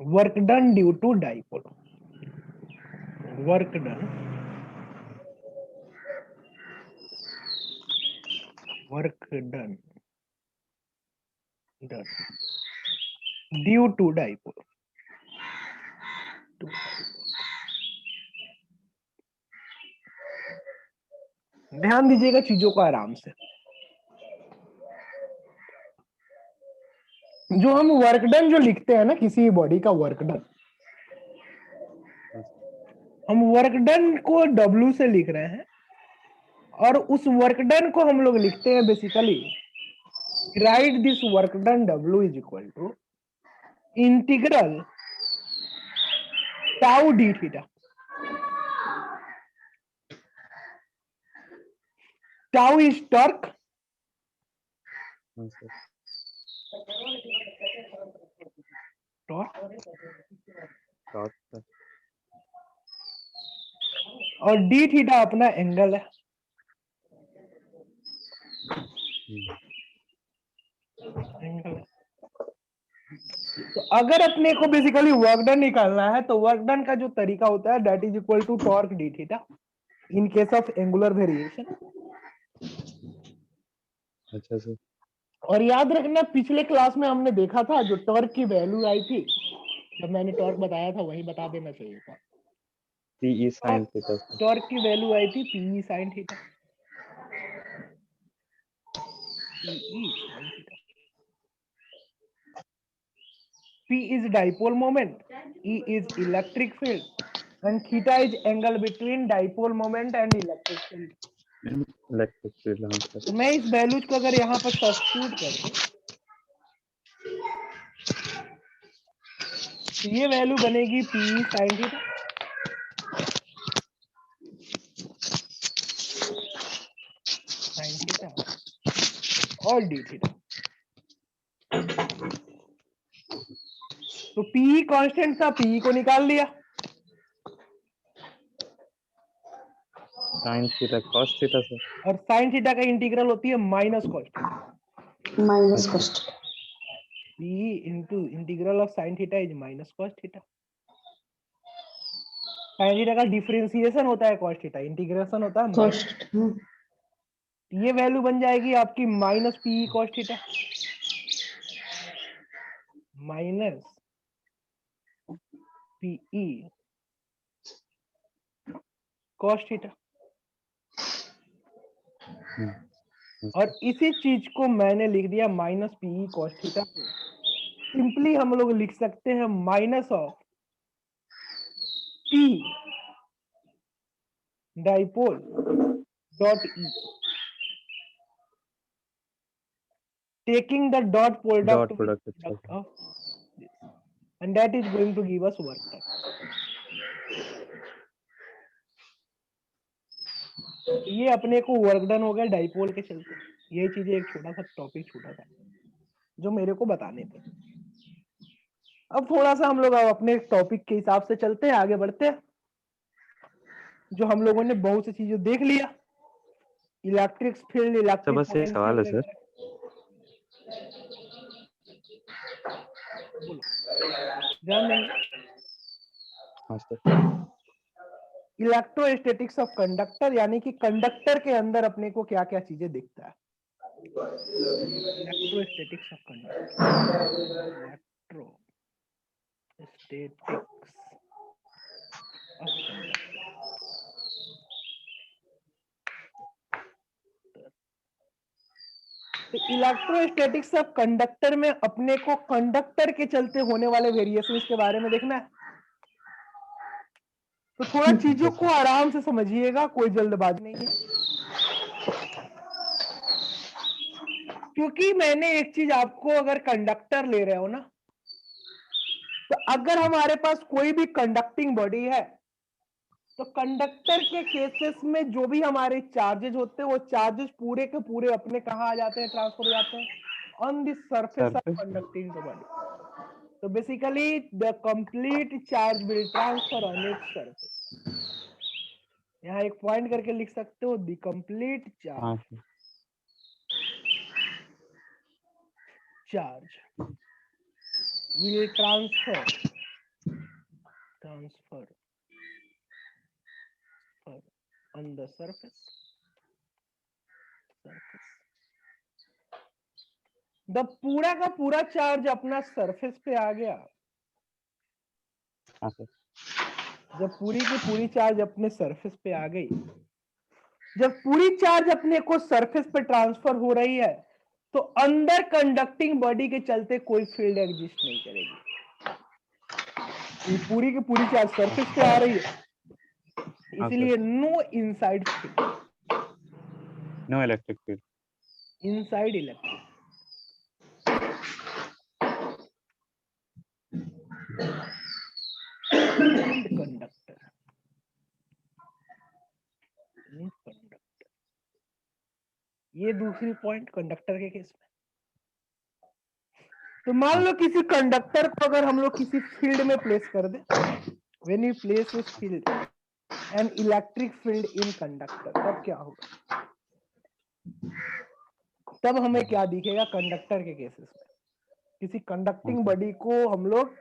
work done due to dipole, work done due to dipole, ध्यान दीजिएगा चीजों को आराम से। जो हम वर्क डन जो लिखते हैं ना किसी बॉडी का वर्क डन, हम वर्क डन को W से लिख रहे हैं और उस वर्क डन को हम लोग लिखते हैं basically, write this work done W is equal to integral tau D theta. Tau is torque, और डी थीटा अपना एंगल है। तो अगर अपने को बेसिकली वर्क डन निकालना है तो वर्क डन का जो तरीका होता है that is equal to torque D theta in case of angular variation. अच्छा सर। और याद रखना पिछले क्लास में हमने देखा था जो टॉर्क की वैल्यू आई थी, जब मैंने टॉर्क बताया था वही बता देना चाहिए था। PE sin theta. टॉर्क की वैल्यू आई थी PE sin theta. P is dipole moment, E is electric field, and theta is angle between dipole moment and electric field. Electric field. तो मैं इस वैल्यूज को अगर यहाँ पर सब्स्टिट्यूट कर दूं तो ये वैल्यू बनेगी PE sin थीटा और डी थीटा। तो PE कांस्टेंट था, PE को निकाल लिया। sin theta cos theta sir. और sin थीटा का इंटीग्रल होती है minus cos theta. PE into integral of sin theta is minus cos theta. sin theta का डिफरेंशिएशन होता है cos थीटा, इंटीग्रेशन होता है माइनस। ये वैल्यू बन जाएगी आपकी minus PE cos theta minus PE cos theta. और इसी चीज को मैंने लिख दिया minus PE cos theta. Simply हम लोग लिख सकते हैं minus of P dipole dot E, taking the dot product of this, and that is going to give us work done. ये अपने को वर्क डन हो गया डाइपोल के चलते। ये चीजें एक छोटा सा टॉपिक छूटा था जो मेरे को बताने थे। अब थोड़ा सा हम लोग अपने टॉपिक के हिसाब से चलते हैं, आगे बढ़ते हैं। जो हम लोगों ने बहुत सी चीजें देख लिया, इलेक्ट्रिक फील्ड, इलेक्ट्रिक बस एक सवाल है सर। ध्यान देंगे। हाँ सर। इलेक्ट्रोस्टैटिक्स ऑफ कंडक्टर, यानी कि कंडक्टर के अंदर अपने को क्या क्या चीजें दिखता है। Electrostatics of conductor, electrostatics of conductor. तो इलेक्ट्रोस्टैटिक्स ऑफ कंडक्टर में अपने को कंडक्टर के चलते होने वाले वेरिएशंस के बारे में देखना है। तो थोड़ा चीजों को आराम से समझिएगा, कोई जल्दबाजी नहीं है। क्योंकि मैंने एक चीज आपको, अगर कंडक्टर ले रहे हो ना, तो अगर हमारे पास कोई भी कंडक्टिंग बॉडी है तो कंडक्टर के केसेस में जो भी हमारे चार्जेस होते हैं वो चार्जेस पूरे के पूरे अपने कहाँ आ जाते हैं, ट्रांसफर हो जाते हैं on the surface of conducting body. तो basically the complete charge will transfer on its surface. यहाँ एक पॉइंट करके लिख सकते हो, the complete charge will transfer transfer on the surface. The पूरा का पूरा चार्ज अपना सरफेस पे आ गया। हाँ सर। जब पूरी की पूरी चार्ज अपने सरफेस पे आ गई, जब पूरी चार्ज अपने को सरफेस पे ट्रांसफर हो रही है, तो अंदर कंडक्टिंग बॉडी के चलते कोई फील्ड एग्जिस्ट नहीं करेगी। ये पूरी की पूरी चार्ज सरफेस पे आ रही है, हाँ इसलिए sir. No inside field, no electric field. Inside electric. Conductor ये दूसरी पॉइंट कंडक्टर के केस में। तो मान लो किसी कंडक्टर को अगर हम लोग किसी फील्ड में प्लेस कर दे, when you place this field an electric field in conductor, तब क्या होगा? तब हमें क्या दिखेगा कंडक्टर के केसेस में? किसी कंडक्टिंग बॉडी को हम लोग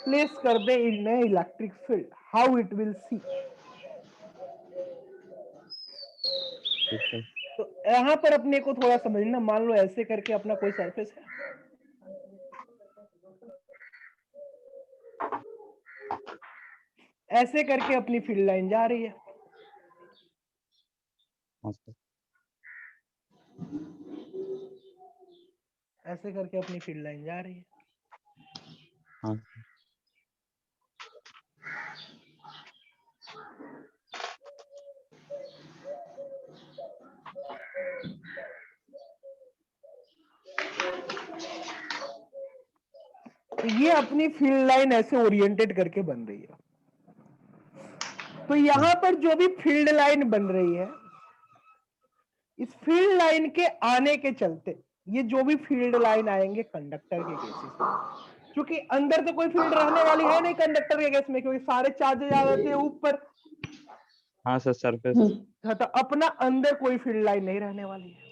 प्लेस कर दे in a electric field, how it will see. तो यहां पर अपने को थोड़ा समझना, मान लो ऐसे करके अपना कोई सरफेस है, ऐसे करके अपनी फील्ड लाइन जा रही है, ऐसे करके अपनी फील्ड लाइन जा रही है। हाँ। तो ये अपनी फील्ड लाइन ऐसे ओरिएंटेड करके बन रही है। तो यहां पर जो भी फील्ड लाइन बन रही है, इस फील्ड लाइन के आने के चलते ये जो भी फील्ड लाइन आएंगे कंडक्टर के केसेस में, क्योंकि अंदर तो कोई फील्ड रहने वाली है नहीं कंडक्टर के केस में, क्योंकि सारे चार्जेस आ जाते हैं ऊपर। हाँ सर, सरफेस। तो अपना अंदर कोई फील्ड लाइन नहीं रहने वाली है।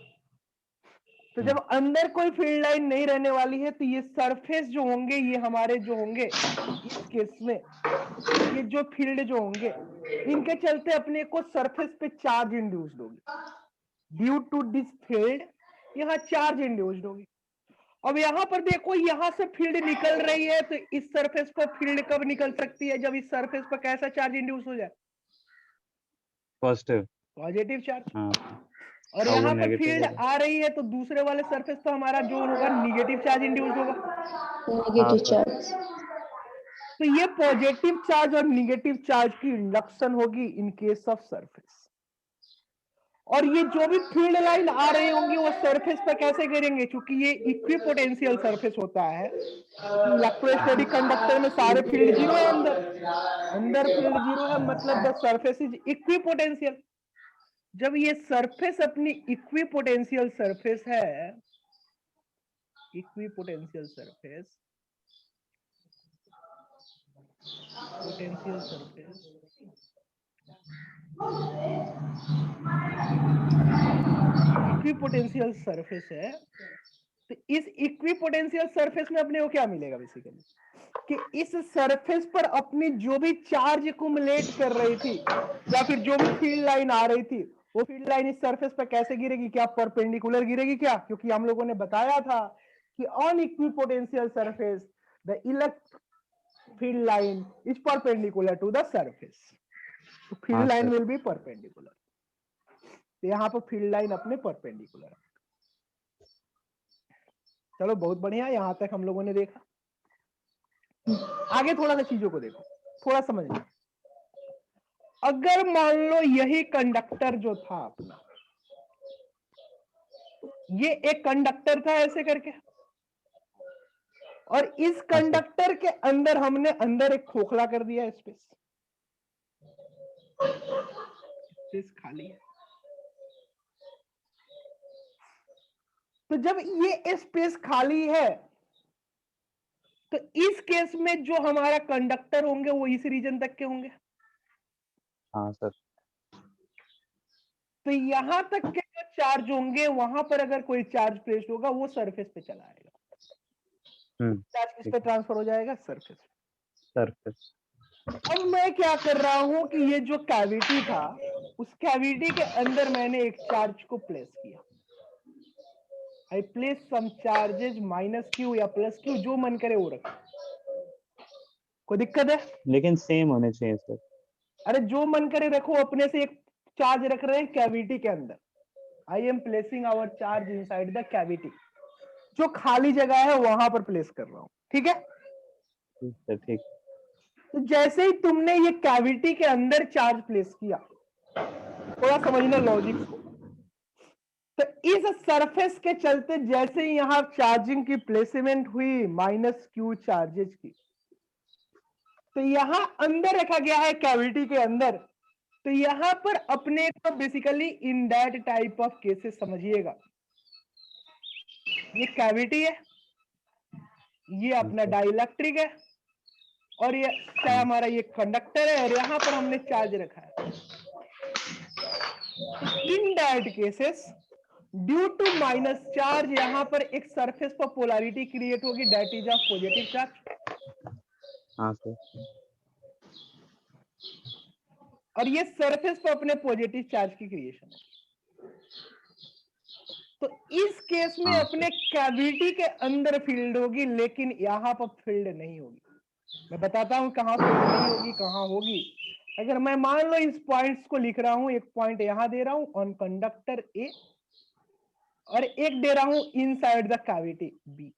तो जब अंदर कोई फील्ड लाइन नहीं रहने वाली है, तो ये सरफेस जो होंगे, ये हमारे जो होंगे इस केस में, ये जो फील्ड जो होंगे, इनके चलते अपने को सरफेस पे चार्ज इंड्यूस्ड होगी। ड्यू टू दिस फील्ड यहाँ चार्ज इंड्यूस्ड होगी। अब यहाँ पर देखो, यहां से फील्ड निकल रही है, तो इस सरफेस पर फील्ड कब निकल सकती है? जब इस सरफेस पर कैसा चार्ज इंड्यूस हो जाए? पॉजिटिव। Positive charge. हाँ। और वो यहाँ पर नेगेटिव फील्ड होगा। आ रही है, तो दूसरे वाले सरफेस पर हमारा जो होगा निगेटिव चार्ज इंड्यूस होगा। Negative charge. तो ये पॉजिटिव चार्ज और निगेटिव चार्ज की इंडक्शन होगी इन केस ऑफ सरफेस। और ये जो भी फील्ड लाइन आ रही होंगी वो सरफेस पर कैसे गिरेंगे? क्योंकि ये इक्विपोटेंशियल सरफेस होता है। इलेक्ट्रोस्टैटिक कंडक्टर में सारे फील्ड जीरो है, अंदर फील्ड जीरो है, मतलब द सरफेस इज इक्विपोटेंशियल। जब ये सरफेस अपनी इक्विपोटेंशियल सरफेस है, equipotential surface, potential surface, equipotential surface है, तो इस इक्विपोटेंशियल सरफेस में अपने को क्या मिलेगा बेसिकली? कि इस सरफेस पर अपनी जो भी चार्ज एक्युमुलेट कर रही थी, या फिर जो भी फील्ड लाइन आ रही थी, वो फील्ड लाइन इस सरफेस पर कैसे गिरेगी? क्या परपेंडिकुलर गिरेगी क्या? क्योंकि हम लोगों ने बताया था कि on equipotential surface the electric field line is perpendicular to the surface, तो field line will be perpendicular. तो यहां पर फील्ड लाइन अपने परपेंडिकुलर है। चलो बहुत बढ़िया, यहां तक हम लोगों ने देखा। आगे थोड़ा सा चीजों को देखो, थोड़ा समझना। अगर मान लो यही कंडक्टर जो था अपना, ये एक कंडक्टर था ऐसे करके, और इस कंडक्टर के अंदर हमने अंदर एक खोखला कर दिया, स्पेस खाली है। तो जब ये स्पेस खाली है, तो इस केस में जो हमारा कंडक्टर होंगे वो इस रीजन तक के होंगे। हाँ सर। तो यहां तक के जो चार्ज होंगे, वहां पर अगर कोई चार्ज प्लेस होगा, वो सरफेस पे चला आएगा। चार्ज किस पे ट्रांसफर हो जाएगा? सरफेस। सरफेस। अब मैं क्या कर रहा हूं कि ये जो कैविटी था, उस कैविटी के अंदर मैंने एक चार्ज को प्लेस किया। I place some charges minus Q या प्लस क्यू, जो मन करे वो रखो। कोई दिक्कत है? लेकिन सेम होने चाहिए सर। अरे जो मन करे रखो, अपने से एक चार्ज रख रहे हैं कैविटी के अंदर। I am placing our charge inside the cavity, जो खाली जगह है वहां पर प्लेस कर रहा हूं। ठीक है? ठीक सर, ठीक। तो जैसे ही तुमने ये कैविटी के अंदर चार्ज प्लेस किया, थोड़ा समझना लॉजिक को, तो इस सरफेस के चलते जैसे ही यहां चार्जिंग की प्लेसमेंट हुई माइनस क्यू चार्जेस की, तो यहां अंदर रखा गया है कैविटी के अंदर। तो यहां पर अपने को basically in that type of cases समझिएगा, ये कैविटी है, ये अपना डाइलेक्ट्रिक है, और ये हमारा ये कंडक्टर है, और यहां पर हमने चार्ज रखा है। In that cases due to minus charge, यहां पर एक सरफेस पर पोलैरिटी क्रिएट होगी, that is of positive charge. हाँ सर। और ये सरफेस पर अपने पॉजिटिव चार्ज की क्रिएशन है। तो इस केस में हाँ अपने कैविटी के अंदर फील्ड होगी, लेकिन यहां पर फील्ड नहीं होगी। मैं बताता हूं कहां फील्ड नहीं होगी, कहां होगी। अगर मैं मान लो इस पॉइंट्स को लिख रहा हूं, एक पॉइंट यहां दे रहा हूं ऑन कंडक्टर ए, और एक दे रहा हूं इनसाइड द कैविटी बी।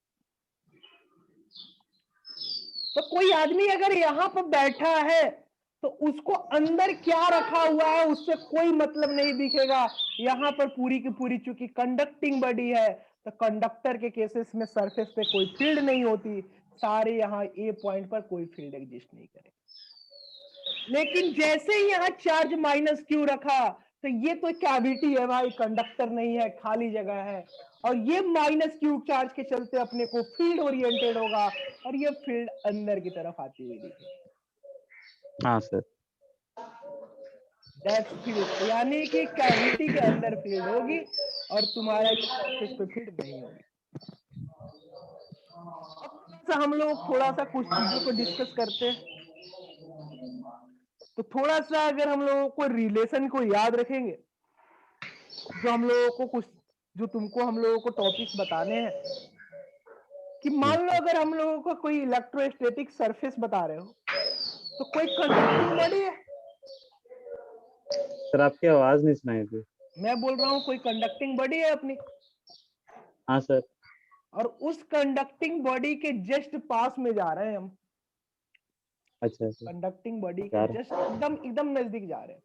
तो कोई आदमी अगर यहां पर बैठा है तो उसको अंदर क्या रखा हुआ है उससे कोई मतलब नहीं दिखेगा। यहां पर पूरी की पूरी चूंकि कंडक्टिंग बॉडी है, तो कंडक्टर के केसेस में सरफेस पे कोई फील्ड नहीं होती, सारे यहां ए पॉइंट पर कोई फील्ड एग्जिस्ट नहीं करे। लेकिन जैसे ही यहां चार्ज माइनस क्यू रखा, तो ये तो कैविटी है भाई, कंडक्टर नहीं है, खाली जगह है, और ये माइनस क्यू चार्ज के चलते अपने को फील्ड ओरिएंटेड होगा, और ये फील्ड अंदर की तरफ आती हुई दिखेगी। हाँ सर। दैट्स फील्ड, यानी कि कैविटी के अंदर फील्ड होगी और तुम्हारा ये सरफेस पे फील्ड नहीं होगी। अब हम लोग थोड़ा सा कुछ चीजों को डिस्कस करते हैं। तो थोड़ा सा अगर हम लोगों को रिलेशन को याद रखेंगे, जो हम लोगों को कुछ, जो तुमको हम लोगों को टॉपिक्स बताने हैं, कि मान लो अगर हम लोगों को कोई इलेक्ट्रोस्टैटिक सरफेस बता रहे हो, तो कोई कंडक्टिंग बॉडी है। सर आपकी आवाज नहीं सुनाई थी। मैं बोल रहा हूं कोई कंडक्टिंग बॉडी है अपनी, हाँ सर। और उस कंडक्टिंग बॉडी के जस्ट पास में जा रहे हैं हम। अच्छा सर। कंडक्टिंग बॉडी के यार जस्ट एकदम एकदम नजदीक जा रहे हैं।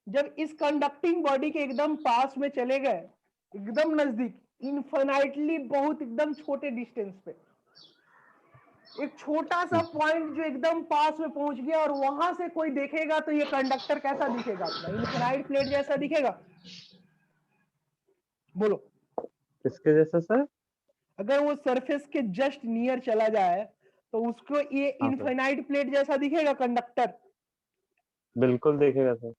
जब इस कंडक्टिंग बॉडी के एकदम पास में चले गए, एकदम नजदीक, इनफाइनाइटली बहुत एकदम छोटे डिस्टेंस पे, एक छोटा सा पॉइंट जो एकदम पास में पहुंच गया, और वहां से कोई देखेगा तो ये कंडक्टर कैसा दिखेगा? अपना इनफाइनाइट प्लेट जैसा दिखेगा। बोलो, किसके जैसा सर? अगर वो सरफेस के जस्ट नियर चला जाए तो उसको ये हाँ सर, इनफाइनाइट प्लेट जैसा दिखेगा कंडक्टर। बिल्कुल देखेगा सर।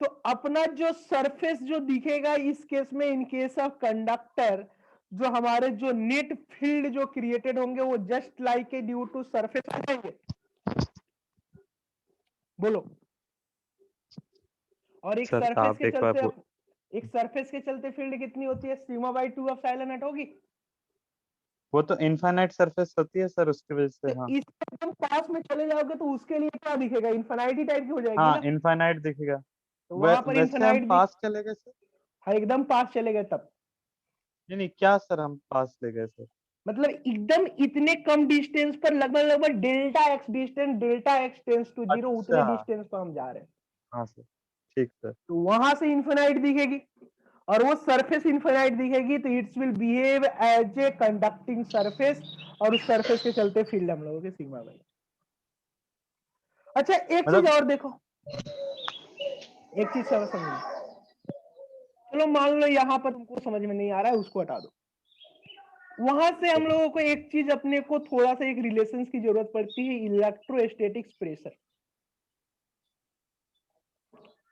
तो अपना जो सरफेस जो दिखेगा इस केस में, इन केस ऑफ कंडक्टर, जो हमारे जो नेट फील्ड जो क्रिएटेड होंगे वो just like a due to surface होंगे। बोलो, और एक सर सरफेस आप के एक बार चलते, एक सरफेस के चलते फील्ड कितनी होती है? सिग्मा बाई 2 एप्सिलॉन नॉट होगी। वो तो इनफाइनाइट सरफेस होती है सर, उसकी वजह से। तो हाँ इस एकदम पास में चले जाओगे तो उसके लिए क्या दिखेगा? इनफिनिटी टाइप की हो जाएगी हाँ, ना। इनफाइनाइट दिखेगा। तो वहां पर वैसे हम इनफिनाइट पास चले गए सर। हाँ, एकदम पास चले गए तब। नहीं नहीं, क्या सर हम पास ले गए सर? मतलब एकदम इतने कम डिस्टेंस पर, लगभग लगभग delta X distance, delta X tends to 0, उतने अच्छा। डिस्टेंस पर हम जा रहे हैं। हाँ सर, ठीक सर। तो वहां से इनफिनाइट दिखेगी, और वो सरफेस इनफिनाइट दिखेगी, तो it's will behave as a conducting surface, और उस सरफेस के चलते फील्ड हम लोगों के सिग्मा बाई। अच्छा, एक चीज मतलब और देखो, एक चीज समझना। चलो मान लो यहां पर तुमको समझ में नहीं आ रहा है, उसको हटा दो। वहां से हम लोगों को एक चीज, अपने को थोड़ा सा एक रिलेशंस की जरूरत पड़ती है, इलेक्ट्रोस्टैटिक्स प्रेशर।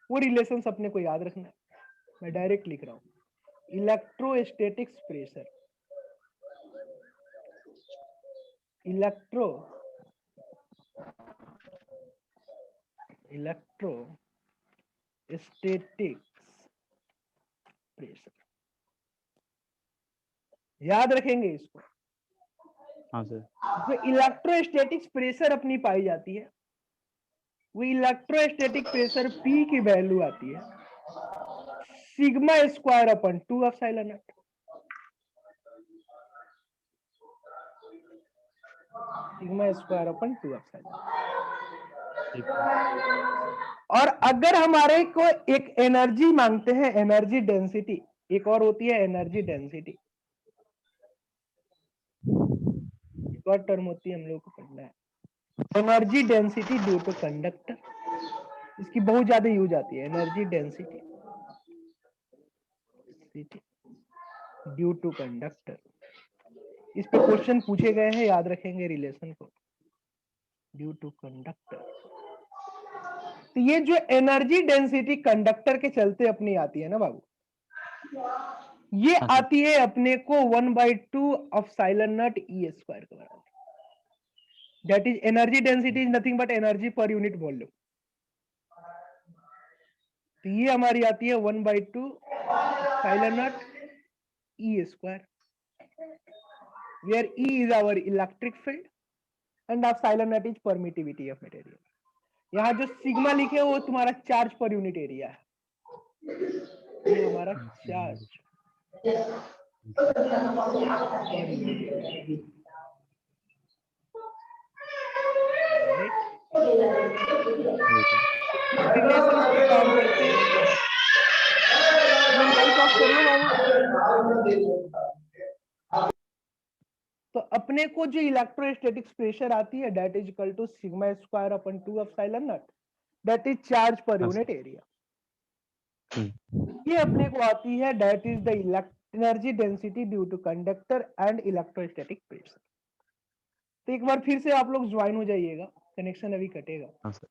वो रिलेशंस अपने को याद रखना है। मैं डायरेक्ट लिख रहा हूं, electrostatics pressure, electro electrostatics pressure, याद रखेंगे इसको। हाँ सर। जो इलेक्ट्रोस्टैटिक्स प्रेशर अपनी पाई जाती है वो इलेक्ट्रोस्टैटिक प्रेशर P की वैल्यू आती है sigma square upon 2 epsilon not. Sigma square upon 2 epsilon. ठीक है। और अगर हमारे को एक एनर्जी मांगते हैं, एनर्जी डेंसिटी, एक और होती है एनर्जी डेंसिटी, एक और टर्म होती है, हम लोग को पढ़ना है energy density due to conductor. इसकी बहुत ज्यादा यूज आती है, energy density due to conductor. इस पे क्वेश्चन पूछे गए हैं, याद रखेंगे रिलेशन को, ड्यू टू कंडक्टर। तो ये जो एनर्जी डेंसिटी कंडक्टर के चलते अपनी आती है ना बाबू, ये हाँ सर। आती है अपने को 1/2 एप्सिलॉन नॉट ई स्क्वायर के बराबर। That is energy density is nothing but energy per unit volume. तो ये हमारी आती है 1/2 epsilon not E square, where E is our electric field and epsilon naught is permittivity of material। यहाँ जो sigma लिखे वो तुम्हारा चार्ज पर यूनिट एरिया है, ये हमारा charge per unit area, right. इस रिलेशन पे काम करते हैं। लाइट ऑफ कर लो बाबू। तो अपने को जो इलेक्ट्रोस्टैटिक्स प्रेशर आती है that is equal to sigma square upon 2 epsilon naught, that is charge per unit area. ये अपने को आती है that is the energy density due to conductor and electrostatic pressure. तो एक बार फिर से आप लोग ज्वाइन हो जाइएगा, कनेक्शन अभी कटेगा। हाँ सर।